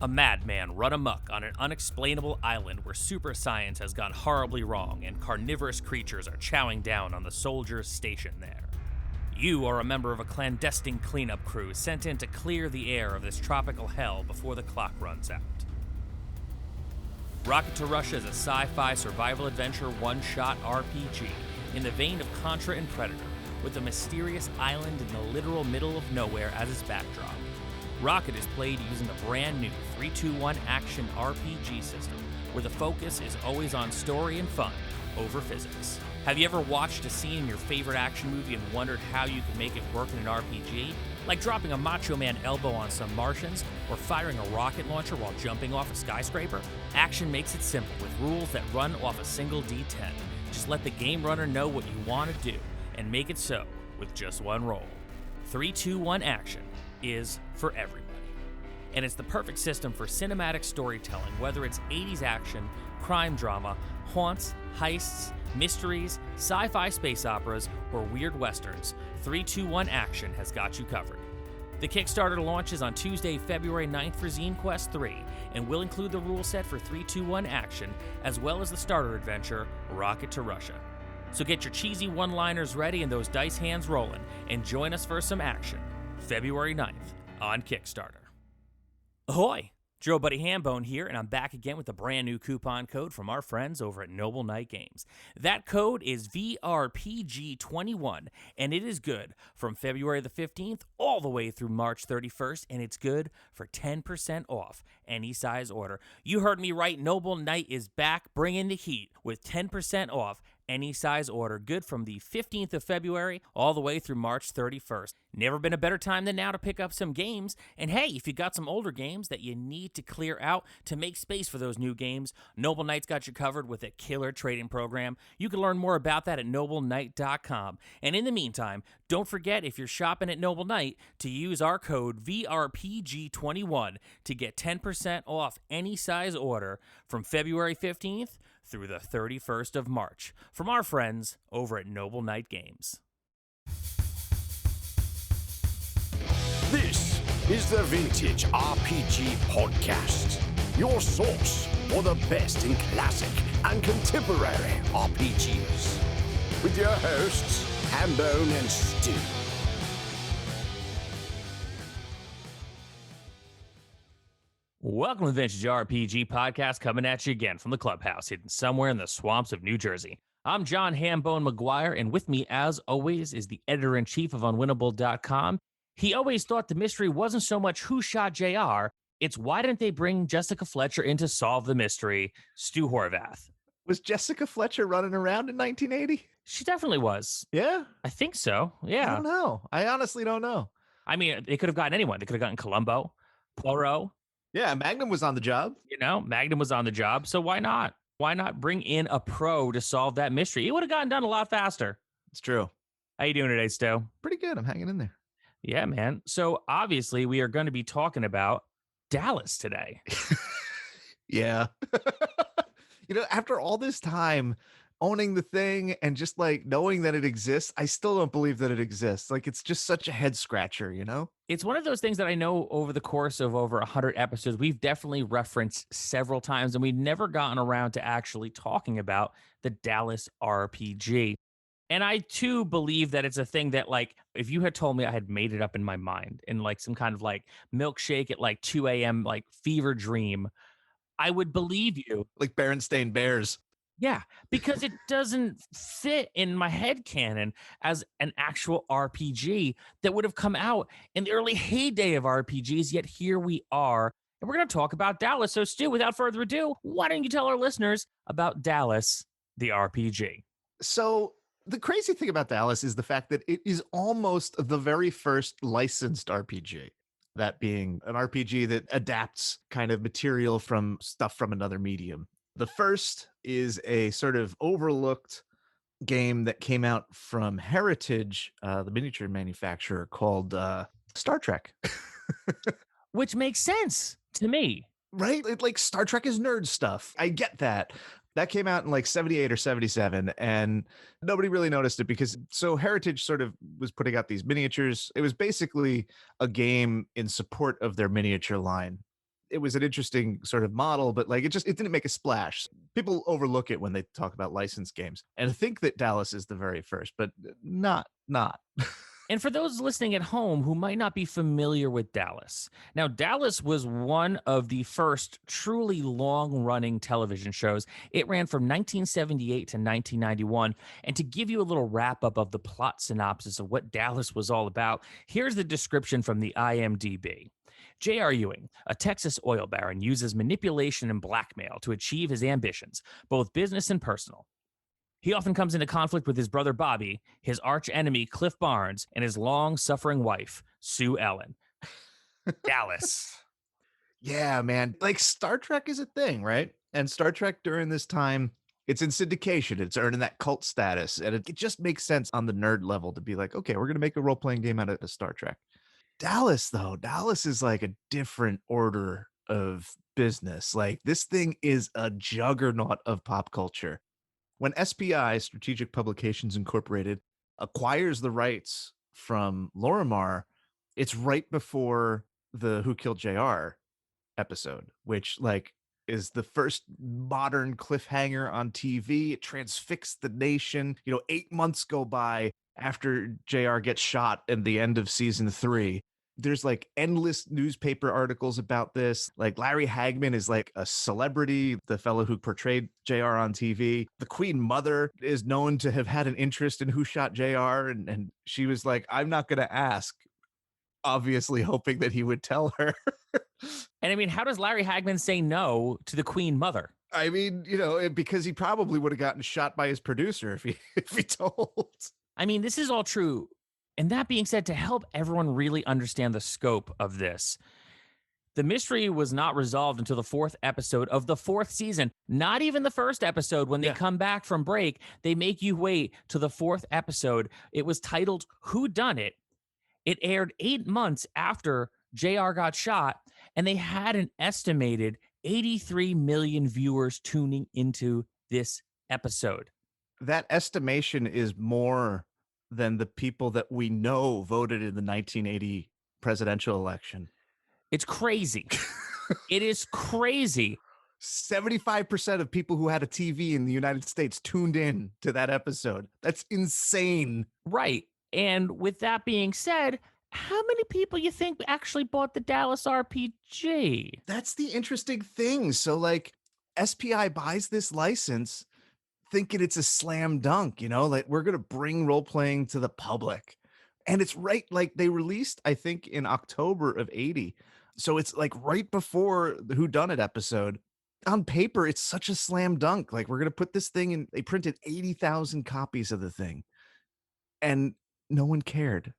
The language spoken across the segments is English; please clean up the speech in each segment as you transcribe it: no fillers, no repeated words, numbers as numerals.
A madman run amok on an unexplainable island where super science has gone horribly wrong and carnivorous creatures are chowing down on the soldiers stationed there. You are a member of a clandestine cleanup crew sent in to clear the air of this tropical hell before the clock runs out. Rocket to Russia is a sci-fi survival adventure one-shot RPG in the vein of Contra and Predator, with a mysterious island in the literal middle of nowhere as its backdrop. Rocket is played using the brand new 3-2-1 action RPG system, where the focus is always on story and fun over physics. Have you ever watched a scene in your favorite action movie and wondered how you could make it work in an RPG? Like dropping a Macho Man elbow on some Martians, or firing a rocket launcher while jumping off a skyscraper? Action makes it simple with rules that run off a single D10. Just let the game runner know what you want to do, and make it so with just one roll. 3-2-1 action is for everybody. And it's the perfect system for cinematic storytelling, whether it's 80s action, crime drama, haunts, heists, mysteries, sci-fi space operas, or weird westerns. 3-2-1 action has got you covered. The Kickstarter launches on Tuesday, February 9th for Zine Quest 3, and will include the rule set for 3-2-1 action, as well as the starter adventure, Rocket to Russia. So get your cheesy one-liners ready and those dice hands rolling, and join us for some action. February 9th on Kickstarter. Ahoy! Joe Buddy Hambone here, and I'm back again with a brand new coupon code from our friends over at Noble Knight Games. That code is VRPG21, and it is good from February the 15th all the way through March 31st, and it's good for 10% off any size order. You heard me right, Noble Knight is back bringing the heat with 10% off any size order, good from the 15th of February all the way through March 31st. Never been a better time than now to pick up some games. And hey, if you got some older games that you need to clear out to make space for those new games, Noble Knight's got you covered with a killer trading program. You can learn more about that at nobleknight.com. And in the meantime, don't forget, if you're shopping at Noble Knight, to use our code VRPG21 to get 10% off any size order from February 15th through the 31st of March from our friends over at Noble Knight Games. This is the Vintage RPG Podcast, your source for the best in classic and contemporary RPGs. With your hosts, Hambone and Stu. Welcome to the Vintage RPG Podcast, coming at you again from the clubhouse hidden somewhere in the swamps of New Jersey. I'm John Hambone McGuire, and with me, as always, is the editor-in-chief of Unwinnable.com. He always thought the mystery wasn't so much who shot JR, it's why didn't they bring Jessica Fletcher in to solve the mystery, Stu Horvath. Was Jessica Fletcher running around in 1980? She definitely was. Yeah? I think so, yeah. I don't know. I honestly don't know. I mean, they could have gotten anyone. They could have gotten Columbo, Poirot. Yeah, Magnum was on the job. You know, Magnum was on the job, so why not? Why not bring in a pro to solve that mystery? It would have gotten done a lot faster. It's true. How you doing today, Stu? Pretty good. I'm hanging in there. Yeah, man. So obviously we are going to be talking about Dallas today. Yeah. You know, after all this time owning the thing and just like knowing that it exists, I still don't believe that it exists. Like, it's just such a head scratcher, you know? It's one of those things that I know over the course of over 100 episodes, we've definitely referenced several times, and we've never gotten around to actually talking about the Dallas RPG. And I, too, believe that it's a thing that, like, if you had told me I had made it up in my mind in, like, some kind of, like, milkshake at, like, 2 a.m., like, fever dream, I would believe you. Like Berenstain Bears. Yeah, because it doesn't fit in my head canon as an actual RPG that would have come out in the early heyday of RPGs, yet here we are. And we're going to talk about Dallas. So, Stu, without further ado, why don't you tell our listeners about Dallas, the RPG? So the crazy thing about Dallas is the fact that it is almost the very first licensed RPG. That being an RPG that adapts kind of material from stuff from another medium. The first is a sort of overlooked game that came out from Heritage, the miniature manufacturer, called Star Trek. Which makes sense to me. Right? Like, Star Trek is nerd stuff. I get that. That came out in like 78 or 77, and nobody really noticed it because so Heritage sort of was putting out these miniatures. It was basically a game in support of their miniature line. It was an interesting sort of model, but like it didn't make a splash. People overlook it when they talk about licensed games and think that Dallas is the very first, but not. And for those listening at home who might not be familiar with Dallas, now Dallas was one of the first truly long-running television shows. It ran from 1978 to 1991. And to give you a little wrap-up of the plot synopsis of what Dallas was all about, here's the description from the IMDb. J.R. Ewing, a Texas oil baron, uses manipulation and blackmail to achieve his ambitions, both business and personal. He often comes into conflict with his brother Bobby, his arch enemy Cliff Barnes, and his long-suffering wife, Sue Ellen. Dallas. Yeah, man. Like Star Trek is a thing, right? And Star Trek during this time, it's in syndication. It's earning that cult status. And it just makes sense on the nerd level to be like, okay, we're going to make a role-playing game out of Star Trek. Dallas, though, Dallas is like a different order of business. Like this thing is a juggernaut of pop culture. When SPI, Strategic Publications Incorporated, acquires the rights from Lorimar, it's right before the Who Killed JR episode, which like is the first modern cliffhanger on TV. It transfixed the nation. 8 months go by after JR gets shot at the end of season 3. There's like endless newspaper articles about this. Like Larry Hagman is like a celebrity, the fellow who portrayed JR on TV. The Queen Mother is known to have had an interest in who shot JR. And she was like, I'm not going to ask, obviously hoping that he would tell her. And I mean, how does Larry Hagman say no to the Queen Mother? I mean, because he probably would have gotten shot by his producer if he told. I mean, this is all true. And that being said, to help everyone really understand the scope of this, the mystery was not resolved until the 4th episode of the 4th season. Not even the first episode. When they come back from break, they make you wait to the 4th episode. It was titled Who Done It? It aired 8 months after JR got shot, and they had an estimated 83 million viewers tuning into this episode. That estimation is more than the people that we know voted in the 1980 presidential election. It's crazy. It is crazy. 75% of people who had a TV in the United States tuned in to that episode. That's insane. Right. And with that being said, how many people you think actually bought the Dallas RPG? That's the interesting thing. So like SPI buys this license thinking it's a slam dunk, like we're going to bring role playing to the public. And it's right. Like they released, I think in October of 80. So it's like right before the Who Done It episode. On paper, it's such a slam dunk. Like we're going to put this thing in. They printed 80,000 copies of the thing and no one cared.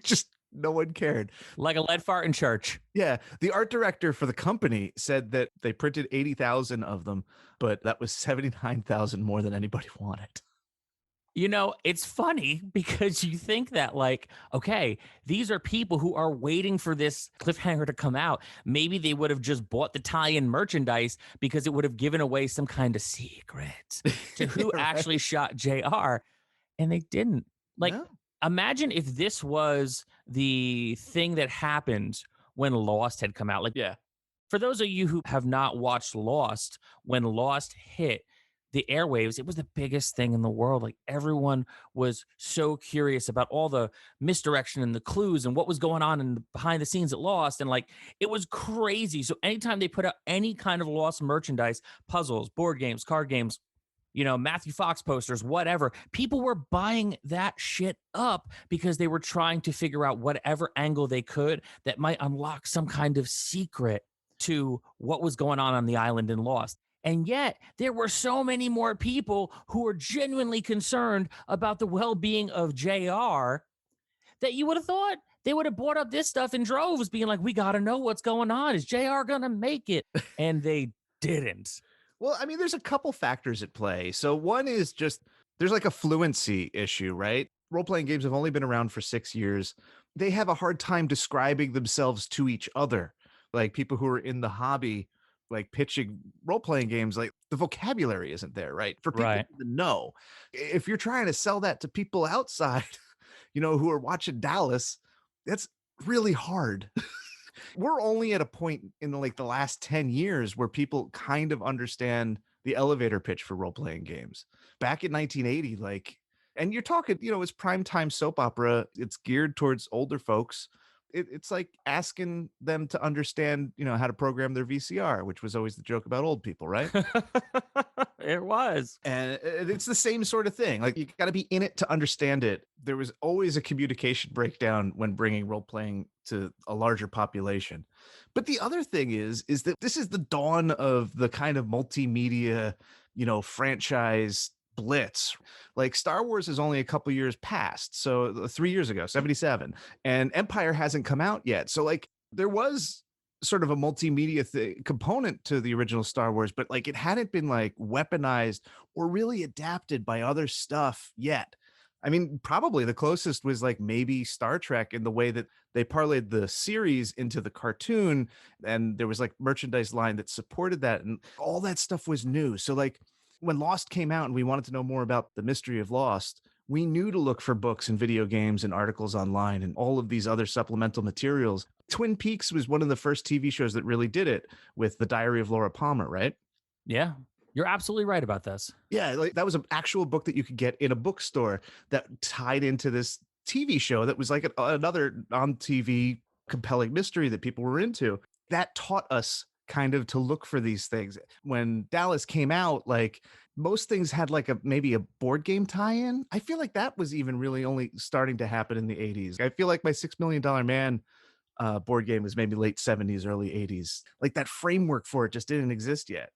Just no one cared. Like a lead fart in church. Yeah. The art director for the company said that they printed 80,000 of them, but that was 79,000 more than anybody wanted. It's funny because you think that like, okay, these are people who are waiting for this cliffhanger to come out. Maybe they would have just bought the tie-in merchandise because it would have given away some kind of secret to who actually shot JR. And they didn't. Like, No. Imagine if this was the thing that happened when Lost had come out. Like, Yeah. For those of you who have not watched Lost, when Lost hit the airwaves, it was the biggest thing in the world. Like everyone was so curious about all the misdirection and the clues and what was going on in the behind the scenes at Lost. And like, it was crazy. So anytime they put out any kind of Lost merchandise, puzzles, board games, card games, Matthew Fox posters, whatever, people were buying that shit up because they were trying to figure out whatever angle they could that might unlock some kind of secret to what was going on the island in Lost. And yet there were so many more people who were genuinely concerned about the well-being of JR that you would have thought they would have bought up this stuff in droves, being like, we got to know what's going on. Is JR going to make it? And they didn't. Well, I mean, there's a couple factors at play. So one is just there's like a fluency issue, right? Role-playing games have only been around for 6 years. They have a hard time describing themselves to each other. Like people who are in the hobby, like pitching role-playing games, like the vocabulary isn't there, right? For people to know. If you're trying to sell that to people outside, who are watching Dallas, that's really hard. We're only at a point in like the last 10 years where people kind of understand the elevator pitch for role-playing games. Back in 1980, like, and you're talking, it's primetime soap opera. It's geared towards older folks. It's like asking them to understand, how to program their VCR, which was always the joke about old people, right? It was. And it's the same sort of thing. Like, you got to be in it to understand it. There was always a communication breakdown when bringing role playing to a larger population. But the other thing is that this is the dawn of the kind of multimedia, franchise blitz. Like, Star Wars is only a couple years past. So 3 years ago, 77, and Empire hasn't come out yet. So like, there was sort of a multimedia component to the original Star Wars, but like, it hadn't been like weaponized or really adapted by other stuff yet. I mean, probably the closest was like maybe Star Trek, in the way that they parlayed the series into the cartoon, and there was like merchandise line that supported that, and all that stuff was new. So like, when Lost came out and we wanted to know more about the mystery of Lost, we knew to look for books and video games and articles online and all of these other supplemental materials. Twin Peaks was one of the first TV shows that really did it, with The Diary of Laura Palmer, right? Yeah, you're absolutely right about this. Yeah, like, that was an actual book that you could get in a bookstore that tied into this TV show that was like another on TV compelling mystery that people were into. That taught us kind of to look for these things. When Dallas came out, like, most things had like maybe a board game tie-in. I feel like that was even really only starting to happen in the 80s. I feel like my $6 Million Man board game was maybe late 70s, early 80s. Like, that framework for it just didn't exist yet.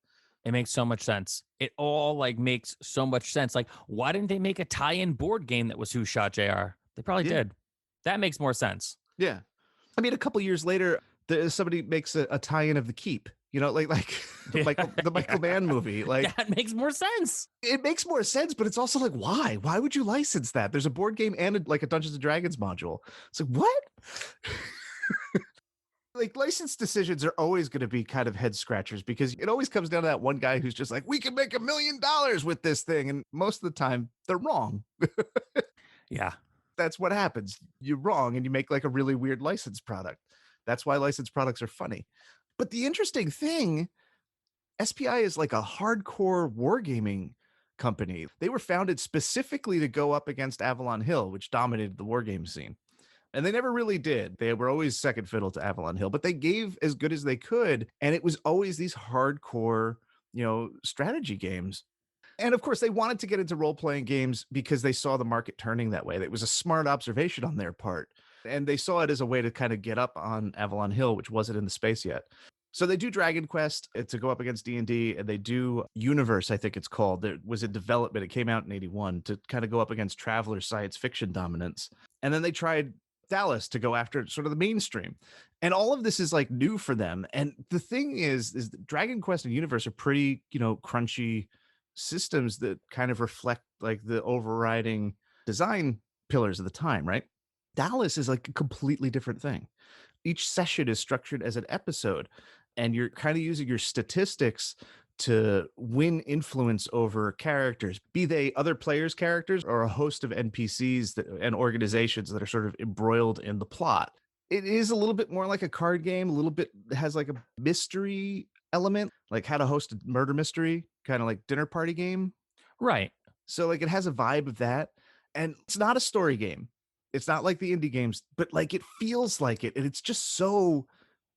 It makes so much sense. It all like makes so much sense. Like, why didn't they make a tie-in board game that was Who Shot JR? They probably did. That makes more sense. Yeah. I mean, a couple years later, somebody makes a tie-in of The Keep, like the Michael Mann movie. Like, that makes more sense. It makes more sense, but it's also like, why? Why would you license that? There's a board game and a Dungeons and Dragons module. It's like, what? Like, license decisions are always going to be kind of head scratchers, because it always comes down to that one guy who's just like, we can make $1 million with this thing. And most of the time they're wrong. Yeah. That's what happens. You're wrong, and you make like a really weird license product. That's why licensed products are funny. But the interesting thing, SPI is like a hardcore wargaming company. They were founded specifically to go up against Avalon Hill, which dominated the wargame scene. And they never really did. They were always second fiddle to Avalon Hill, but they gave as good as they could. And it was always these hardcore, strategy games. And of course, they wanted to get into role-playing games because they saw the market turning that way. It was a smart observation on their part. And they saw it as a way to kind of get up on Avalon Hill, which wasn't in the space yet. So they do Dragon Quest to go up against D&D, and they do Universe, I think it's called. It was in development. It came out in 81 to kind of go up against Traveller science fiction dominance. And then they tried Dallas to go after sort of the mainstream. And all of this is like new for them. And the thing is Dragon Quest and Universe are pretty, crunchy systems that kind of reflect like the overriding design pillars of the time, right? Dallas is like a completely different thing. Each session is structured as an episode, and you're kind of using your statistics to win influence over characters, be they other players' characters or a host of NPCs and organizations that are sort of embroiled in the plot. It is a little bit more like a card game, a little bit has like a mystery element, like how to host a murder mystery, kind of like dinner party game. Right. So like, it has a vibe of that. And it's not a story game. It's not like the indie games, but like, it feels like it. And it's just so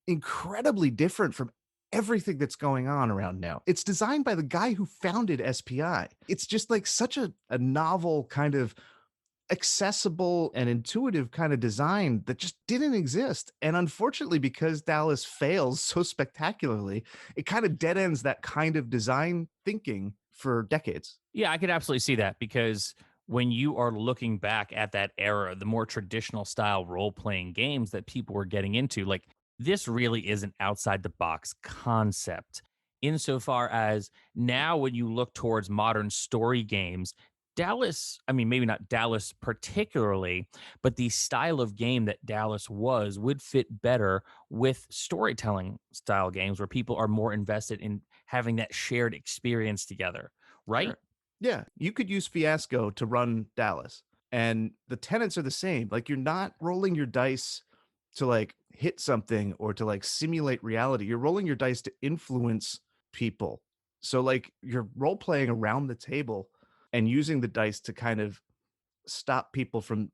incredibly different from everything that's going on around now. It's designed by the guy who founded SPI. It's just like such a novel, kind of accessible and intuitive kind of design that just didn't exist. And unfortunately, because Dallas fails so spectacularly, it kind of dead ends that kind of design thinking for decades. Yeah, I could absolutely see that, because when you are looking back at that era, the more traditional style role-playing games that people were getting into, like, this really is an outside the box concept, insofar as now when you look towards modern story games, Dallas, I mean, maybe not Dallas particularly, but the style of game that Dallas would fit better with storytelling style games where people are more invested in having that shared experience together, right? Sure. Yeah, you could use Fiasco to run Dallas, and the tenets are the same. Like, you're not rolling your dice to like hit something or to like simulate reality. You're rolling your dice to influence people. So like you're role playing around the table and using the dice to kind of stop people from,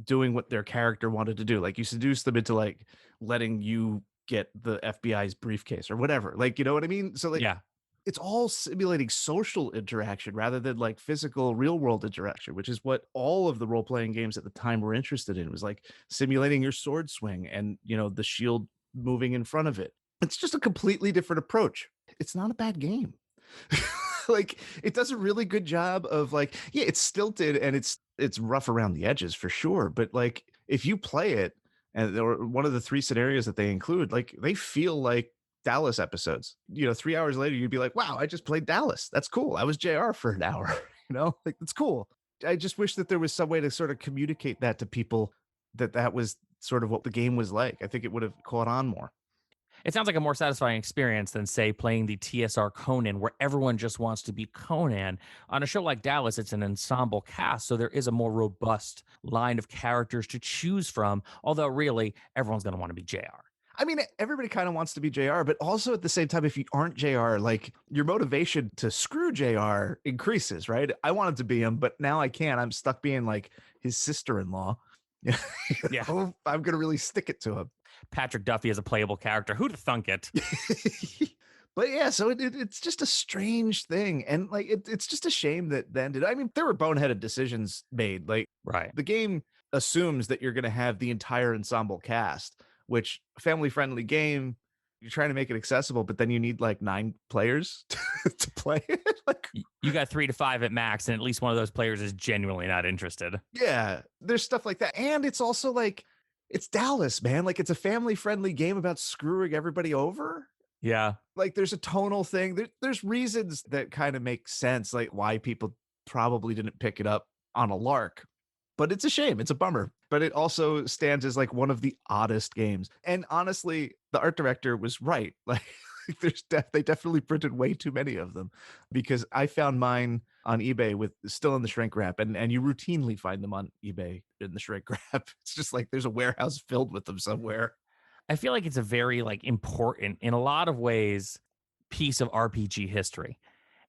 doing what their character wanted to do. Like you seduce them into like letting you get the FBI's briefcase or whatever. Like, you know what I mean? So like Yeah. it's all simulating social interaction rather than like physical real world interaction, which is what all of the role playing games at the time were interested in. It was like simulating your sword swing and, the shield moving in front of it. It's just a completely different approach. It's not a bad game. Like it does a really good job of like, yeah, it's stilted and it's rough around the edges for sure. But like if you play it, and there were one of the 3 scenarios that they include, like they feel like Dallas episodes. 3 hours later, you'd be like, wow, I just played Dallas. That's cool. I was JR for an hour, like that's cool. I just wish that there was some way to sort of communicate that to people that was sort of what the game was like. I think it would have caught on more. It sounds like a more satisfying experience than, say, playing the TSR Conan, where everyone just wants to be Conan. On a show like Dallas, it's an ensemble cast, so there is a more robust line of characters to choose from, although really, everyone's going to want to be JR. I mean, everybody kind of wants to be JR, but also at the same time, if you aren't JR, like your motivation to screw JR increases, right? I wanted to be him, but now I can't. I'm stuck being like his sister-in-law. Yeah. I'm going to really stick it to him. Patrick Duffy is a playable character. Who'd have thunk it? But yeah, so it's just a strange thing. And like, it's just a shame that ended. I mean, there were boneheaded decisions made. Like, Right. The game assumes that you're going to have the entire ensemble cast, which family-friendly game, you're trying to make it accessible, but then you need like 9 players to play it. Like, You got 3 to 5 at max, and at least one of those players is genuinely not interested. yeah, there's stuff like that. And it's also like, it's Dallas, man. Like it's a family-friendly game about screwing everybody over. Yeah. Like there's a tonal thing. There's reasons that kind of make sense, like why people probably didn't pick it up on a lark. But it's a shame. It's a bummer. But it also stands as like one of the oddest games. And honestly, the art director was right. Like they definitely printed way too many of them, because I found mine on eBay with still in the shrink wrap, and you routinely find them on eBay in the shrink wrap. It's just like there's a warehouse filled with them somewhere. I feel like it's a very like important, in a lot of ways, piece of RPG history.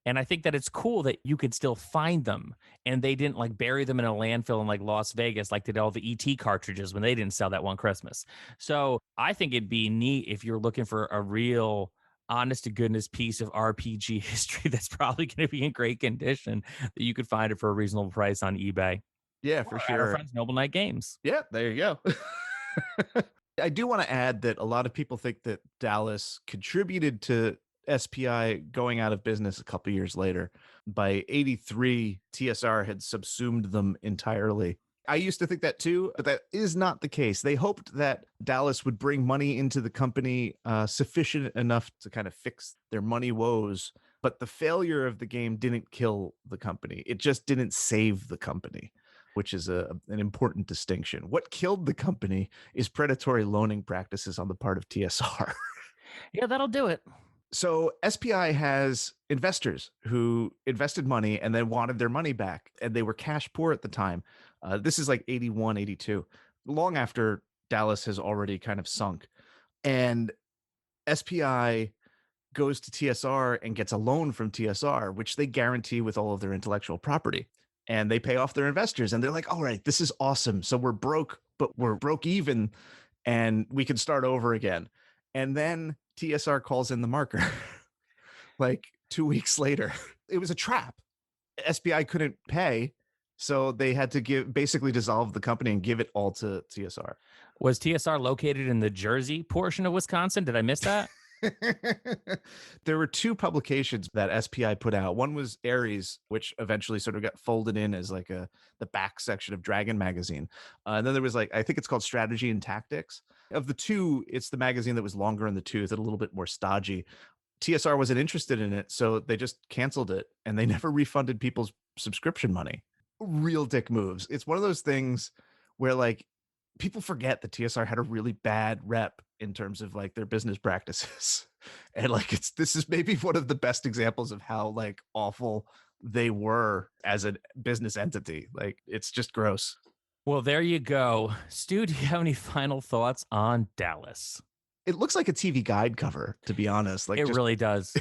And I think that it's cool that you could still find them, and they didn't like bury them in a landfill in like Las Vegas like did all the ET cartridges when they didn't sell that one Christmas. So I think it'd be neat if you're looking for a real honest to goodness piece of RPG history that's probably going to be in great condition, that you could find it for a reasonable price on eBay. Yeah, for Or at sure. our friends Noble Knight Games. Yeah, there you go. I do want to add that a lot of people think that Dallas contributed to SPI going out of business a couple years later. By 83, TSR had subsumed them entirely. I used to think that too, but that is not the case. They hoped that Dallas would bring money into the company sufficient enough to kind of fix their money woes. But the failure of the game didn't kill the company. It just didn't save the company, which is an important distinction. What killed the company is predatory loaning practices on the part of TSR. Yeah, that'll do it. So SPI has investors who invested money and then wanted their money back, and they were cash poor at the time. This is like 81, 82, long after Dallas has already kind of sunk. And SPI goes to TSR and gets a loan from TSR, which they guarantee with all of their intellectual property. And they pay off their investors, and they're like, all right, this is awesome. So we're broke, but we're broke even, and we can start over again. And then TSR calls in the marker like 2 weeks later. It was a trap. SPI couldn't pay, so they had to basically dissolve the company and give it all to TSR. Was TSR located in the Jersey portion of Wisconsin? Did I miss that? There were 2 publications that SPI put out. One was Ares, which eventually sort of got folded in as like the back section of Dragon magazine. And then there was like, I think it's called Strategy and Tactics. Of the 2, it's the magazine that was longer in the tooth and a little bit more stodgy. TSR wasn't interested in it, so they just canceled it, and they never refunded people's subscription money. Real dick moves. It's one of those things where like people forget that TSR had a really bad rep in terms of like their business practices. And like this is maybe one of the best examples of how like awful they were as a business entity. Like it's just gross. Well, there you go. Stu, do you have any final thoughts on Dallas? It looks like a TV guide cover, to be honest. Like It really does.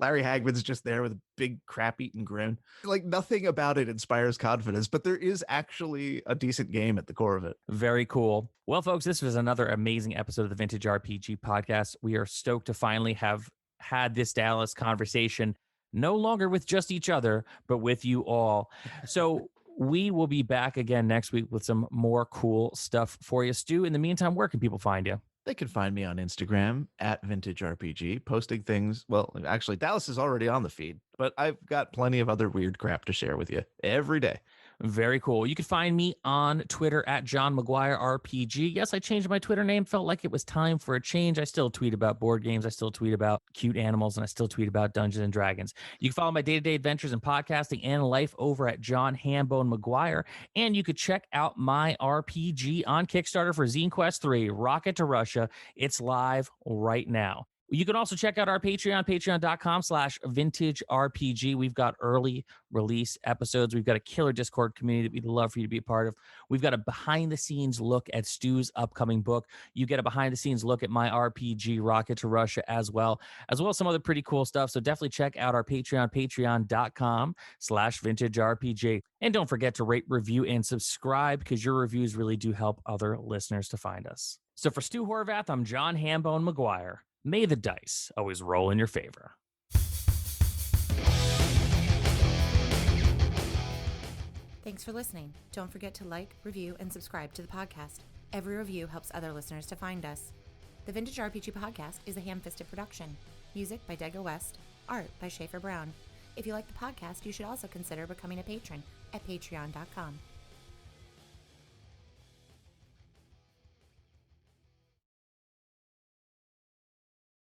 Larry Hagman's just there with a big crap-eaten grin. Like nothing about it inspires confidence, but there is actually a decent game at the core of it. Very cool. Well, folks, this was another amazing episode of the Vintage RPG Podcast. We are stoked to finally have had this Dallas conversation, no longer with just each other, but with you all. So we will be back again next week with some more cool stuff for you. Stu, in the meantime, where can people find you? They can find me on Instagram at Vintage RPG, posting things. Well, actually, Dallas is already on the feed, but I've got plenty of other weird crap to share with you every day. Very cool. You can find me on Twitter at John McGuire RPG. Yes, I changed my Twitter name. Felt like it was time for a change. I still tweet about board games. I still tweet about cute animals, and I still tweet about Dungeons and Dragons. You can follow my day-to-day adventures in podcasting and life over at John Hambone McGuire. And you could check out my RPG on Kickstarter for Zine Quest 3, Rocket to Russia. It's live right now. You can also check out our Patreon, patreon.com/vintagerpg. We've got early release episodes. We've got a killer Discord community that we'd love for you to be a part of. We've got a behind-the-scenes look at Stu's upcoming book. You get a behind-the-scenes look at my RPG, Rocket to Russia, as well as some other pretty cool stuff. So definitely check out our Patreon, patreon.com/vintagerpg. And don't forget to rate, review, and subscribe, because your reviews really do help other listeners to find us. So for Stu Horvath, I'm John Hambone McGuire. May the dice always roll in your favor. Thanks for listening. Don't forget to like, review, and subscribe to the podcast. Every review helps other listeners to find us. The Vintage RPG Podcast is a ham-fisted production. Music by Dega West. Art by Schaefer Brown. If you like the podcast, you should also consider becoming a patron at patreon.com.